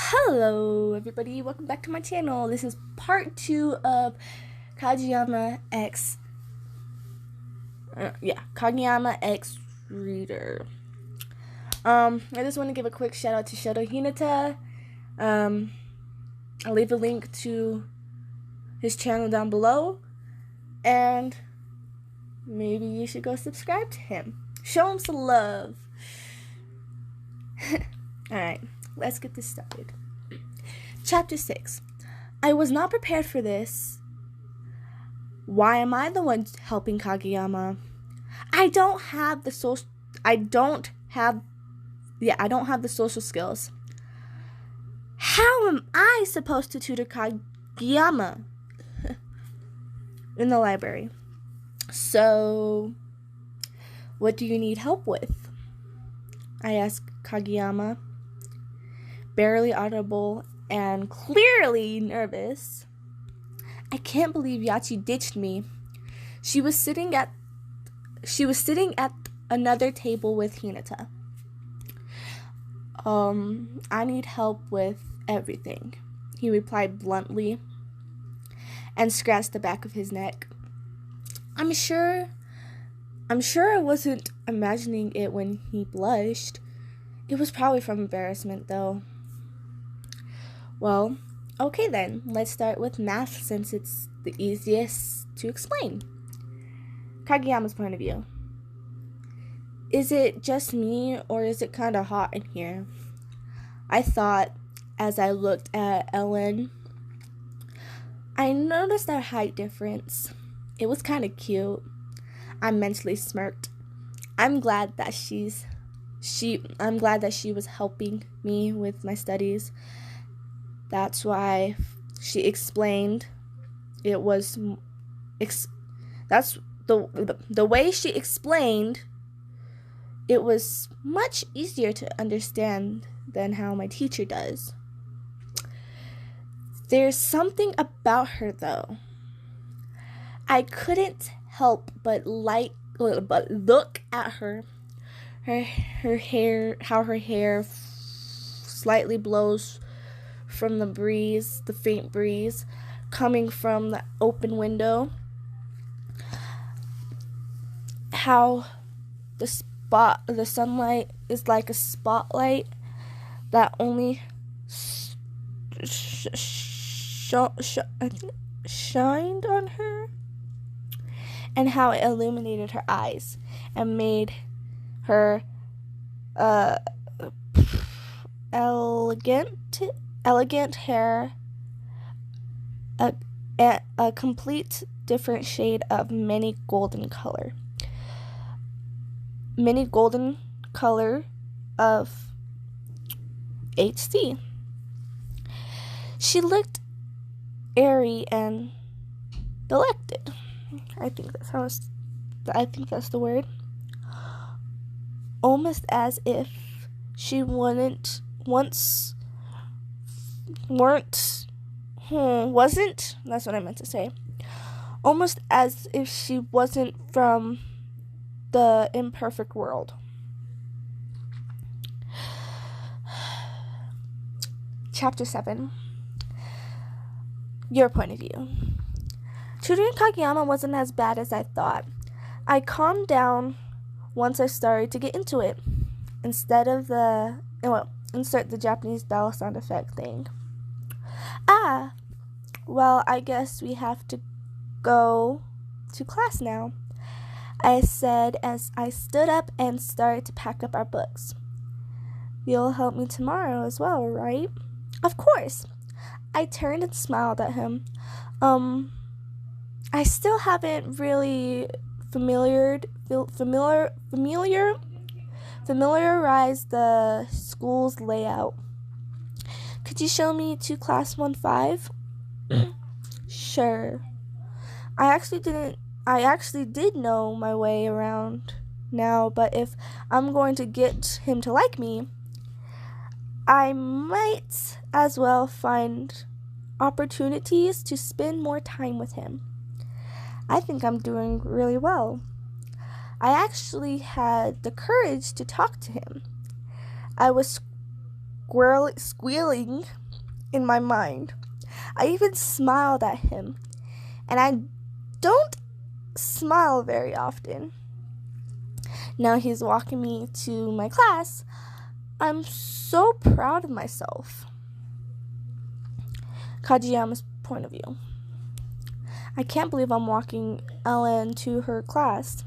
Hello everybody, welcome back to my channel. This is part 2 of Kageyama X Kageyama X Reader. I just want to give a quick shout out to Shoto Hinata. I'll leave a link to his channel down below, and maybe you should go subscribe to him. Show him some love. Alright, let's get this started. Chapter 6. I was not prepared for this. Why am I the one helping Kageyama? I don't have the social skills. How am I supposed to tutor Kageyama? In the library. So, what do you need help with? I asked Kageyama, barely audible and clearly nervous. I can't believe Yachi ditched me. She was sitting at another table with Hinata. I need help with everything, he replied bluntly and scratched the back of his neck. I'm sure I wasn't imagining it when he blushed. It was probably from embarrassment, though. Well, okay then, let's start with math since it's the easiest to explain. Kageyama's point of view. Is it just me, or is it kind of hot in here? I thought as I looked at Ellen. I noticed our height difference. It was kind of cute. I mentally smirked. I'm glad that she was helping me with my studies. That's why she explained it was that's the way she explained it was much easier to understand than how my teacher does. There's something about her though. I couldn't help but look at her hair, how her hair slightly blows from the faint breeze coming from the open window. How the sunlight is like a spotlight that only shined on her, and how it illuminated her eyes and made her elegant hair a complete different shade of many golden color of HC. She looked airy and delected. I think that's the word. Almost as if she wasn't. That's what I meant to say. Almost as if she wasn't from the imperfect world. Chapter 7. Your point of view. Tutoring Kageyama wasn't as bad as I thought. I calmed down once I started to get into it. Insert the Japanese bell sound effect thing. Well, I guess we have to go to class now, I said as I stood up and started to pack up our books. You'll help me tomorrow as well, right? Of course. I turned and smiled at him. I still haven't really familiarized the school's layout. Could you show me to class 1-5? Sure. I actually did know my way around now, but if I'm going to get him to like me, I might as well find opportunities to spend more time with him. I think I'm doing really well. I actually had the courage to talk to him. I was squealing in my mind. I even smiled at him, and I don't smile very often. Now he's walking me to my class. I'm so proud of myself. Kageyama's point of view. I can't believe I'm walking Ellen to her class.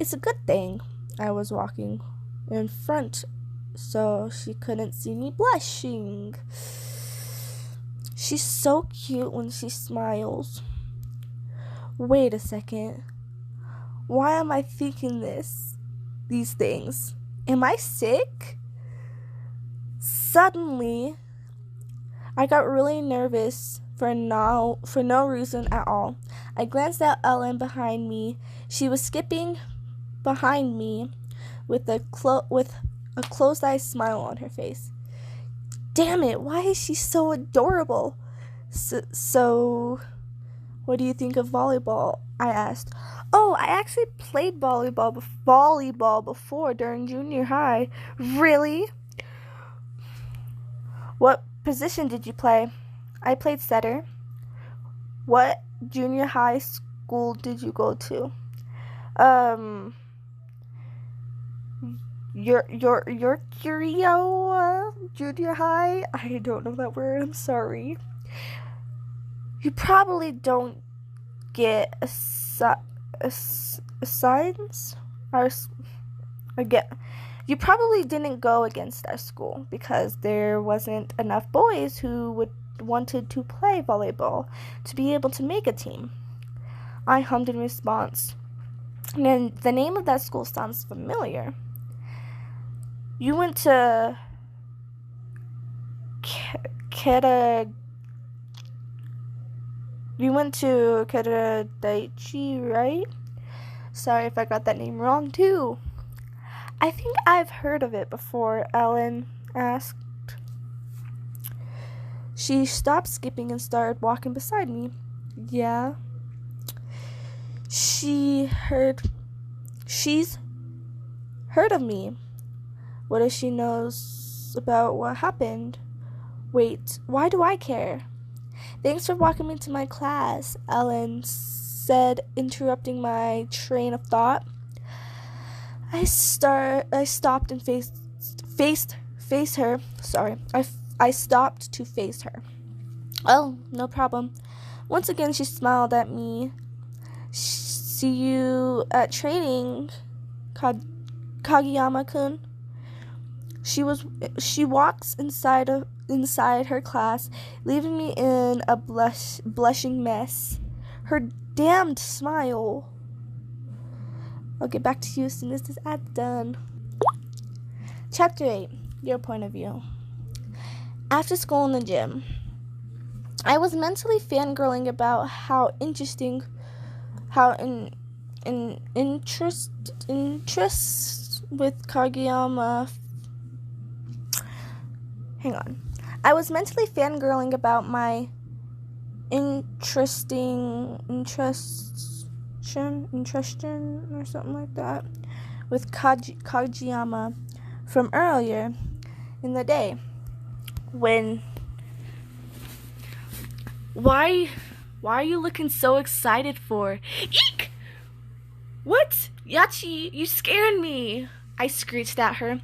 It's a good thing I was walking in front so she couldn't see me blushing. She's so cute when she smiles. Wait a second. Why am I thinking these things? Am I sick? Suddenly, I got really nervous for no reason at all. I glanced at Ellen behind me. She was skipping behind me with a closed-eyed smile on her face. Damn it, why is she so adorable? So, what do you think of volleyball? I asked. Oh, I actually played volleyball before during junior high. Really? What position did you play? I played setter. What junior high school did you go to? Your Curio junior high? I don't know that word. I'm sorry. You probably don't get signs. You probably didn't go against our school because there wasn't enough boys who wanted to play volleyball to be able to make a team. I hummed in response. And the name of that school sounds familiar. You went to Keradaichi, right? Sorry if I got that name wrong too. I think I've heard of it before, Ellen asked. She stopped skipping and started walking beside me. Yeah. She's heard of me. What if she knows about what happened? Wait, why do I care? Thanks for walking me to my class, Ellen said, interrupting my train of thought. I stopped and faced her. Sorry. I stopped to face her. Oh, no problem. Once again, she smiled at me. See you at training, Kageyama-kun. She walks inside her class, leaving me in a blushing mess. Her damned smile. I'll get back to you as soon as this ad's done. Chapter 8. Your point of view. After school in the gym, I was mentally fangirling about how interest with Kageyama. Hang on. I was mentally fangirling about my interesting or something like that with Kageyama from earlier in the day. Why are you looking so excited for? Eek! What? Yachi, you scared me! I screeched at her.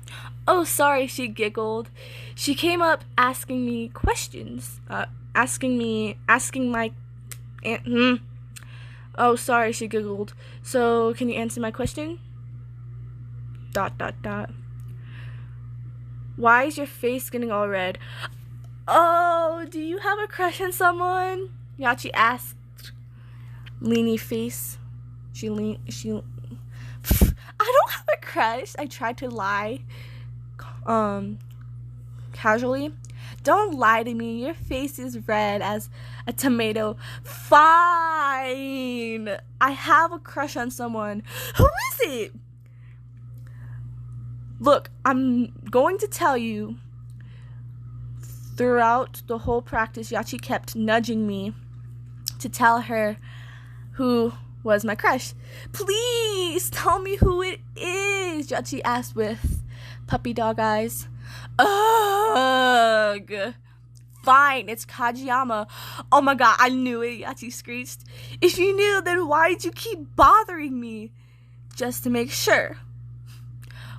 Oh, sorry, she giggled. She came up asking me questions. Oh, sorry, she giggled. So, can you answer my question? ... Why is your face getting all red? Oh, do you have a crush on someone? Yachi asked. Leany face. I don't have a crush. I tried to lie. Casually. Don't lie to me. Your face is red as a tomato. Fine. I have a crush on someone. Who is it? Look, I'm going to tell you. Throughout the whole practice, Yachi kept nudging me to tell her who was my crush. Please tell me who it is, Yachi asked with puppy dog eyes. Ugh. Fine, it's Kageyama. Oh my god, I knew it, Yachi screeched. If you knew, then why'd you keep bothering me? Just to make sure.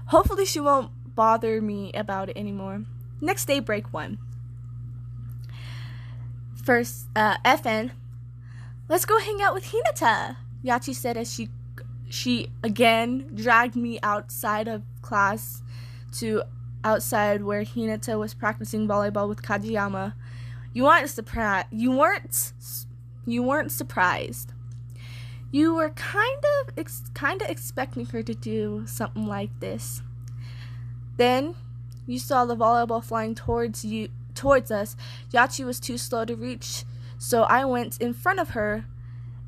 Hopefully she won't bother me about it anymore. Next day, break 1. First, FN. Let's go hang out with Hinata, Yachi said as she again dragged me outside of class to outside where Hinata was practicing volleyball with Kageyama. You weren't surprised. You weren't surprised. You were kind of expecting her to do something like this. Then you saw the volleyball flying towards us. Yachi was too slow to reach, so I went in front of her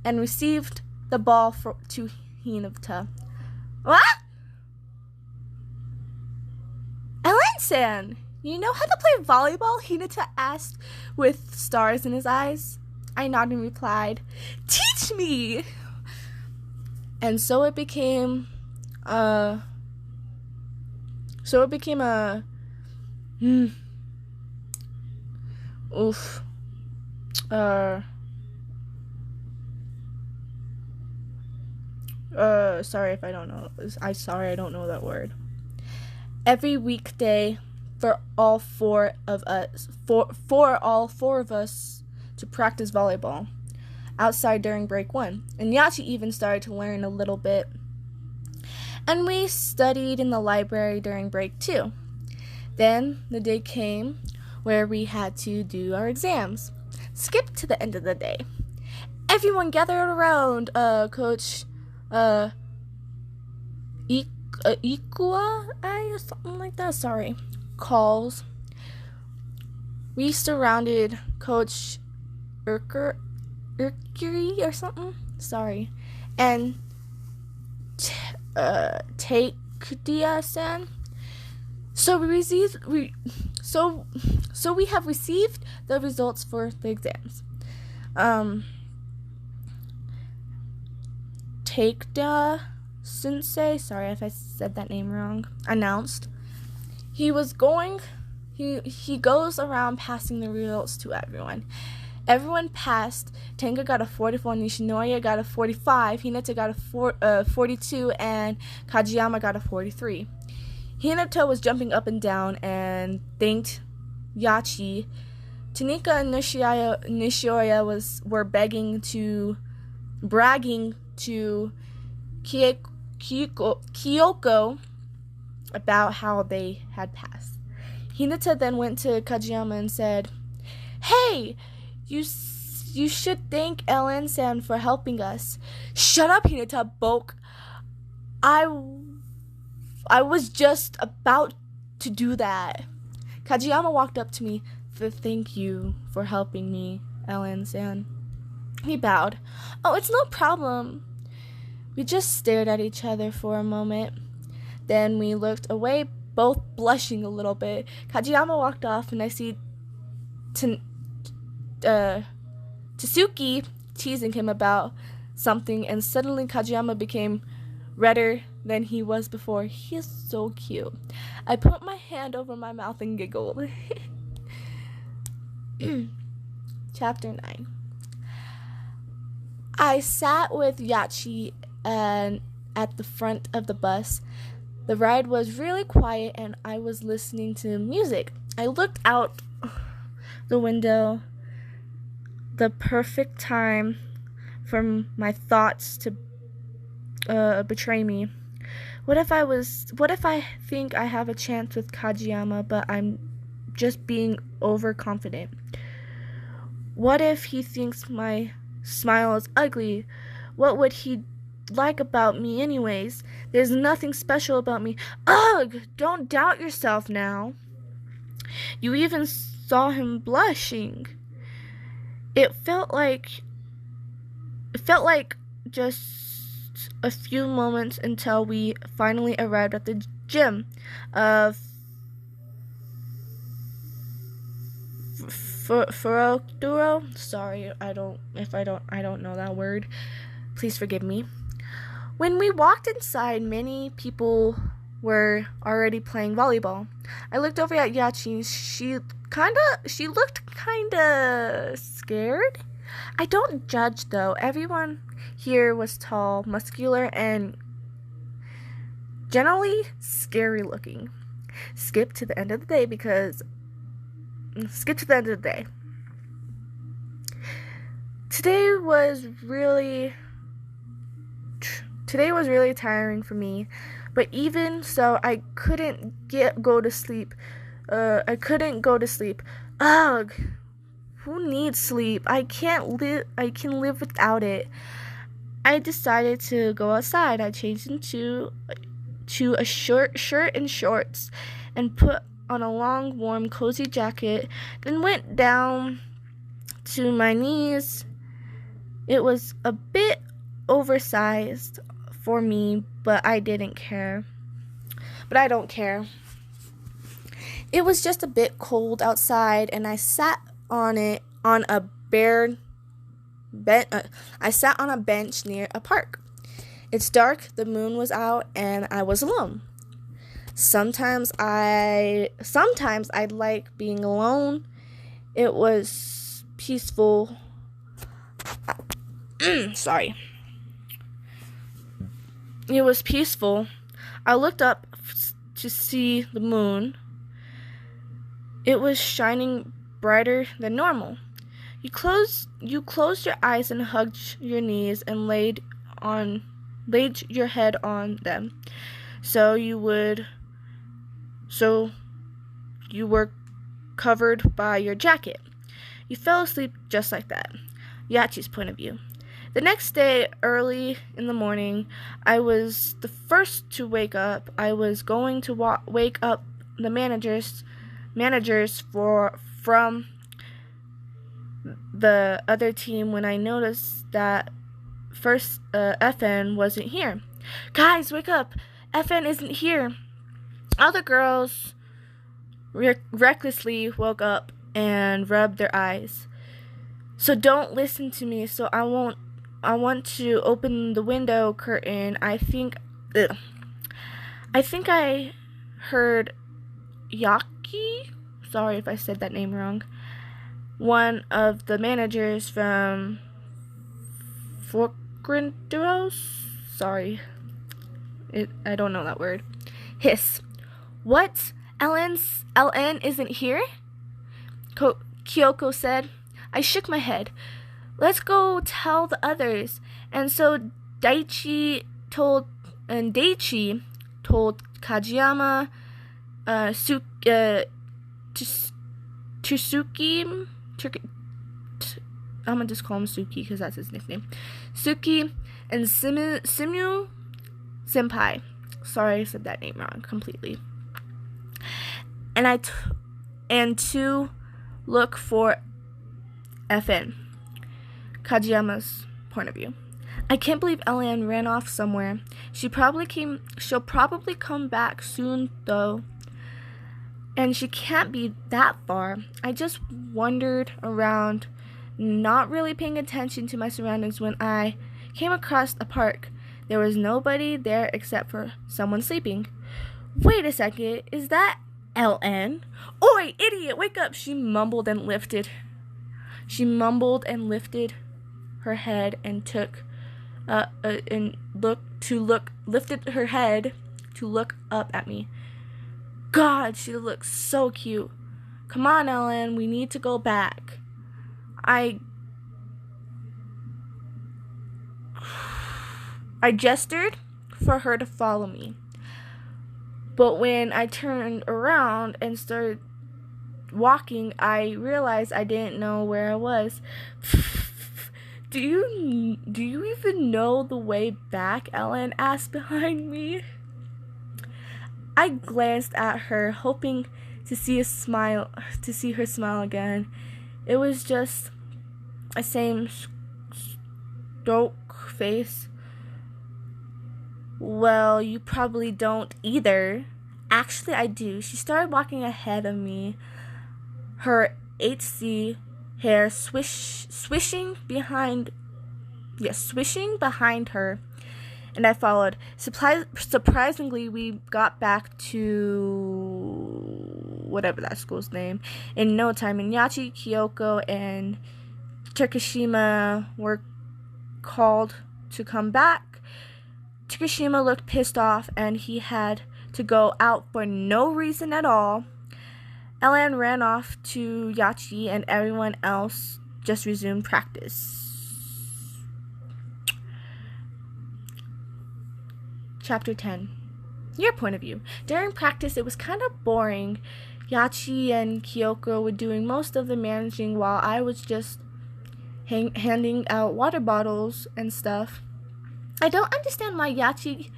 and received the ball to Hinata. What? Ellen-san, you know how to play volleyball? Hinata asked with stars in his eyes. I nodded and replied, teach me! And so it became a sorry if I don't know. I don't know that word. Every weekday for all four of us to practice volleyball outside during break 1. And Yachi even started to learn a little bit. And we studied in the library during break 2. Then the day came where we had to do our exams. Skip to the end of the day. Everyone gathered around Coach Ikua or something like that. Sorry. Calls. We surrounded Coach Urkuri or something. Sorry. And Takedia-san. So we have received the results for the exams. Takedia Sensei, sorry if I said that name wrong, announced he goes around passing the results to everyone. Everyone passed. Tenga got a 44, Nishinoya got a 45, Hinata got a 42, and Kageyama got a 43. Hinata was jumping up and down and thanked Yachi. Tanika and Nishioya were bragging to Kyoko about how they had passed. Hinata then went to Kageyama and said, "Hey, you should thank Ellen-san for helping us." "Shut up, Hinata," Bulk. I was just about to do that. Kageyama walked up to me. "Thank you for helping me, Ellen-san." He bowed. "Oh, it's no problem." We just stared at each other for a moment. Then we looked away, both blushing a little bit. Kageyama walked off, and I see Tsuki teasing him about something, and suddenly Kageyama became redder than he was before. He is so cute. I put my hand over my mouth and giggled. Chapter 9. I sat with Yachi at the front of the bus. The ride was really quiet and I was listening to music. I looked out the window. The perfect time for my thoughts to betray me. What if I think I have a chance with Kageyama, but I'm just being overconfident? What if he thinks my smile is ugly? What would he like about me anyways? There's nothing special about me. Ugh! Don't doubt yourself now. You even saw him blushing. It felt like just a few moments until we finally arrived at the gym. Furoturo. Sorry, I don't know that word. Please forgive me. When we walked inside, many people were already playing volleyball. I looked over at Yachi. She looked kinda scared. I don't judge though. Everyone here was tall, muscular, and generally scary looking. Skip to the end of the day. Today was really tiring for me, but even so, I couldn't go to sleep. Ugh. Who needs sleep? I can live without it. I decided to go outside. I changed into a short shirt and shorts and put on a long, warm, cozy jacket, then went down to my knees. It was a bit oversized for me, but I didn't care. But I don't care. It was just a bit cold outside, and I sat on a bench near a park. It's dark, the moon was out, and I was alone. Sometimes I like being alone. It was peaceful. Sorry. It was peaceful. I looked up to see the moon. It was shining brighter than normal. You closed your eyes and hugged your knees and laid your head on them. So you were covered by your jacket. You fell asleep just like that. Yachi's point of view. The next day, early in the morning, I was the first to wake up. I was going to wake up the managers from the other team when I noticed that first FN wasn't here. Guys, wake up! FN isn't here. All the girls recklessly woke up and rubbed their eyes. So don't listen to me. So I want to open the window curtain. I think I heard Yaki. Sorry if I said that name wrong. One of the managers from Forgrinderos. Sorry. I don't know that word. Hiss. What? LN isn't here? Kyoko said. I shook my head. Let's go tell the others. And so Daichi told Kageyama, Tsuki, I'm gonna just call him Suki because that's his nickname. Suki and Simu Senpai. Sorry, I said that name wrong completely. And to look for FN. Kageyama's point of view. I can't believe Ellen ran off somewhere. She'll probably come back soon though. And she can't be that far. I just wandered around, not really paying attention to my surroundings when I came across a park. There was nobody there except for someone sleeping. Wait a second, is that LN? Oi, idiot, wake up! She mumbled and lifted her head and lifted her head to look up at me. God, she looks so cute. Come on, Ellen, we need to go back. I gestured for her to follow me. But when I turned around and started walking, I realized I didn't know where I was. Do you even know the way back? Ellen asked behind me. I glanced at her, hoping to see her smile again. It was just a same stroke face. Well, you probably don't either. Actually, I do. She started walking ahead of me, her HC hair swishing behind her, and I followed. Surprisingly, we got back to whatever that school's name in no time, and Yachi, Kyoko, and Takashima were called to come back. Takashima looked pissed off, and he had to go out for no reason at all. Ellen ran off to Yachi, and everyone else just resumed practice. Chapter 10. Your point of view. During practice, it was kind of boring. Yachi and Kyoko were doing most of the managing while I was just handing out water bottles and stuff. I don't understand why Yachi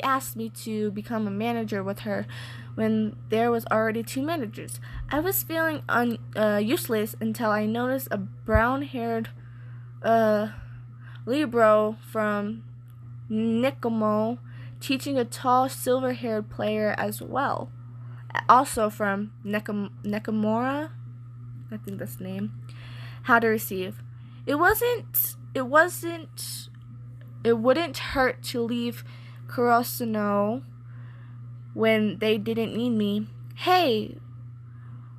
asked me to become a manager with her when there was already 2 managers. I was feeling useless until I noticed a brown-haired libero from Nikomo teaching a tall silver-haired player as well. Also from Nekomura, I think that's the name, how to receive. It wouldn't hurt to leave Kurosuno when they didn't need me. Hey,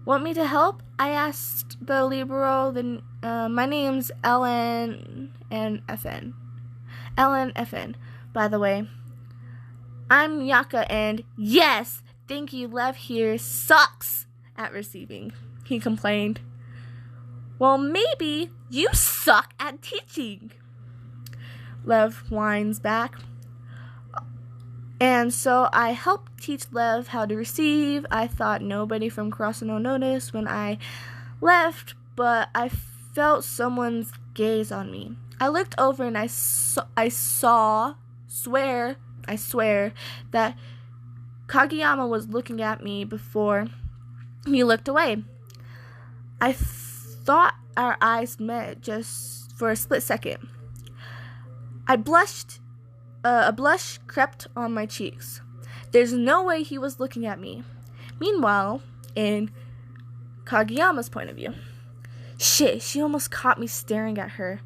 want me to help? I asked the libero. My name's Ellen and FN. Ellen FN, by the way. I'm Yaka, and yes, thank you, Lev here sucks at receiving, he complained. Well, maybe you suck at teaching, Lev whines back. And so I helped teach Lev how to receive. I thought nobody from Kurosuno noticed when I left, but I felt someone's gaze on me. I looked over and I swear that Kageyama was looking at me before he looked away. I thought our eyes met just for a split second. I blushed. A blush crept on my cheeks. There's no way he was looking at me. Meanwhile, in Kageyama's point of view, shit, she almost caught me staring at her.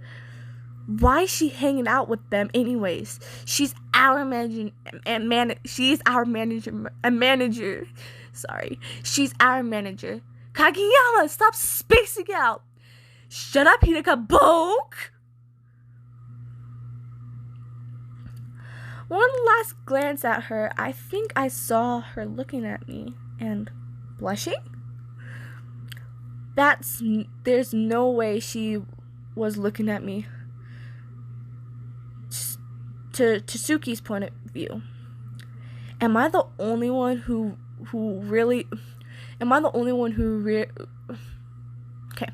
Why is she hanging out with them anyways? She's our manager. She's our manager. Sorry. She's our manager. Kageyama, stop spacing out. Shut up, Hinaka Boke. One last glance at her, I think I saw her looking at me and blushing. There's no way she was looking at me. To Tsuki's point of view, am I the only one who really? Am I the only one who Okay.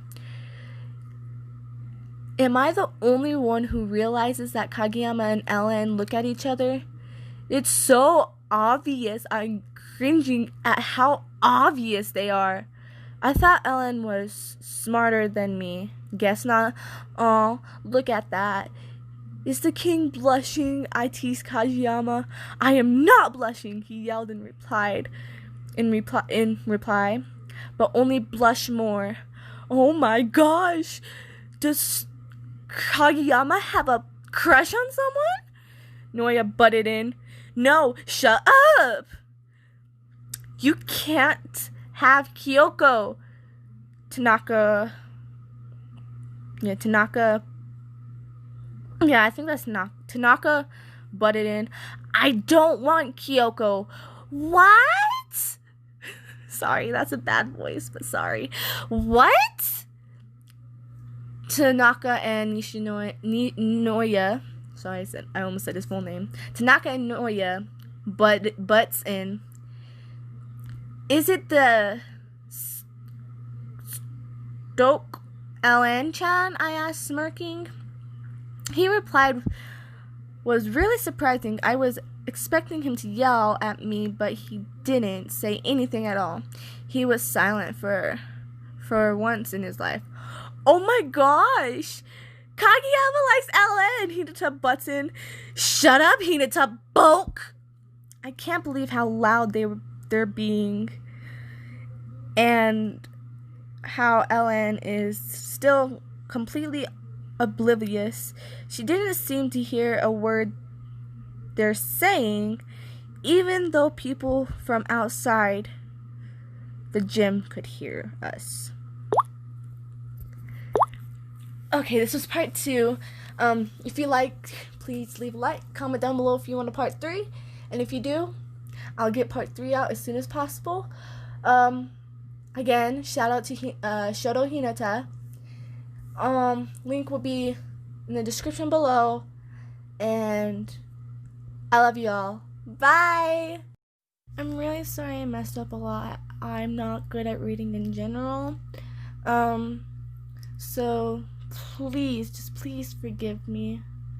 Am I the only one who realizes that Kageyama and Ellen look at each other? It's so obvious. I'm cringing at how obvious they are. I thought Ellen was smarter than me. Guess not. Oh, look at that. Is the king blushing? I teased Kageyama. I am not blushing, he yelled in reply, but only blush more. Oh my gosh! Does Kageyama have a crush on someone? Noya butted in. No, shut up! You can't have Kyoko. Tanaka. Yeah, I think that's Tanaka butted in. I don't want Kyoko. What? Sorry, that's a bad voice, but sorry. What? Tanaka and Noya. Sorry, I almost said his full name. Tanaka and Noya butts in. Is it the Stoke Ellen-chan? I asked, smirking. He replied, was really surprising. I was expecting him to yell at me, but he didn't say anything at all. He was silent for once in his life. Oh my gosh! Kageyama likes Ellen! Hinata butts in. Shut up, Hinata Boke! I can't believe how loud they're being. And how Ellen is still completely oblivious. She didn't seem to hear a word they're saying, even though people from outside the gym could hear us. Okay, this was part 2. If you like, please leave a like, comment down below if you want a part 3, and if you do, I'll get part 3 out as soon as possible. Again, shout out to Shoto Hinata. Link will be in the description below, and I love you all. Bye! I'm really sorry I messed up a lot. I'm not good at reading in general. So please, just please forgive me.